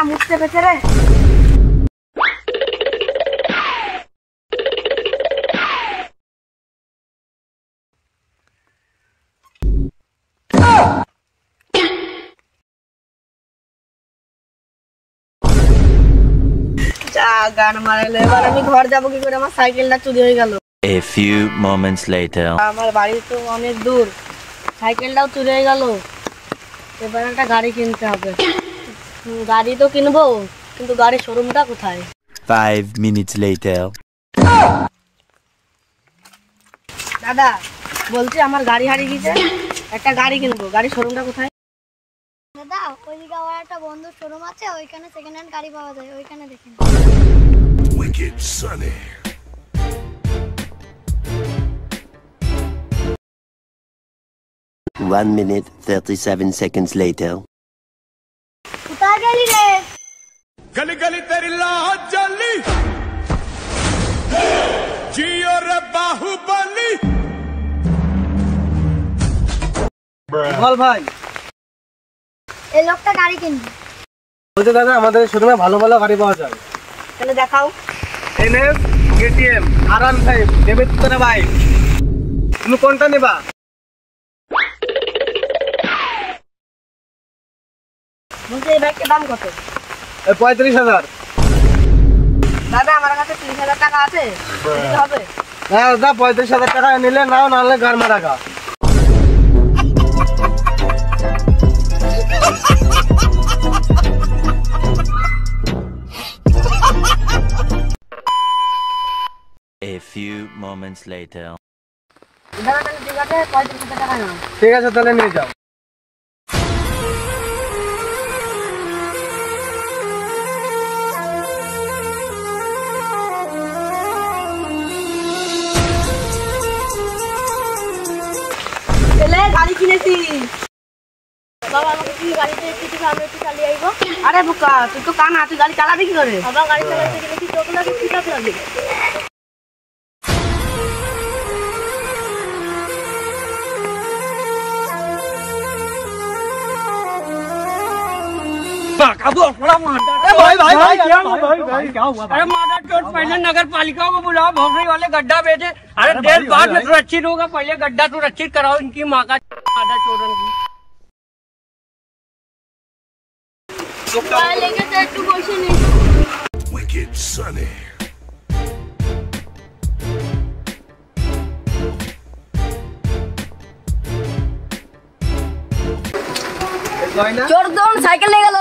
শালা মুছতে পেছে রে। গান মারাইলো, এবার আমি ঘর যাবো কি করে? আমার সাইকেলটা চুরি হয়ে গেল। A few moments later. আমার বাড়ি তো অনেক দূর, সাইকেলটাও চুরি হয়ে গেল। এবার একটা গাড়ি কিনতে হবে। গাড়ি তো কিনবো, কিন্তু গাড়ির শোরুমটা কোথায়? 5 minutes later. দাদা বলছি আমার গাড়ি হারিয়ে গেছে, একটা গাড়ি কিনবো, গাড়ির শোরুমটা কোথায়? দাদা ওইদিকে আমার একটা বন্ধুর শোরুম আছে, ওইখানে সেকেন্ড হ্যান্ড গাড়ি পাওয়া যায়, ওইখানে দেখেন। Wicked Sunny. One minute 37 seconds later. কোথায় গেলি রে? गली गली तेरी लाह जली जियो रे बाहुबली। বল ভাই। এই লোকটা গাড়ি কিনবে। বলতে দাদা আমাদের শোরুমে ভালো ভালো গাড়ি পাওয়া যায়। তাহলে দেখাও। এনএস, কেটিএম, R15, নেবে তো না ভাই? তুমি কোনটা নেবা? বলছি এই বাইকটার দাম কত? 35,000। দাদা আমার কাছে 30,000 টাকা আছে, দিতে হবে? হ্যাঁ দাদা 35,000 টাকা নিলে নাও, নাহলে গাড়মা টাকা। A few moments later. দাদা তাহলে ঠিক আছে, 35,000 টাকা নাও। ঠিক আছে তাহলে নিয়ে যাও। ছেলে গাড়ি কিনেছি। বাবা আমাকে কি গাড়িতে একটু দিবে, আমি একটু চালিয়ে আইবো। আরে বোকা, তুই তো কানা, তুই গাড়ি চালাবি কি করে? বাবা গাড়ি চালাতে গেলে কি চোখ লাগে, কি চোখ লাগে? भाई भाई भाई क्या हुआ? भाई क्या हुआ? अरे माता चोट, पहले नगर पालिका को बुलाओ, भोसड़ी वाले गड्ढा भेजे। अरे देर बाद में सुरक्षित होगा, पहले गड्ढा सुरक्षित कराओ इनकी माँ का माता चोरन की। लेके तो একটু বসে নেই। Wicked Sunny. চোর দৌড় সাইকেল নিয়ে গেল।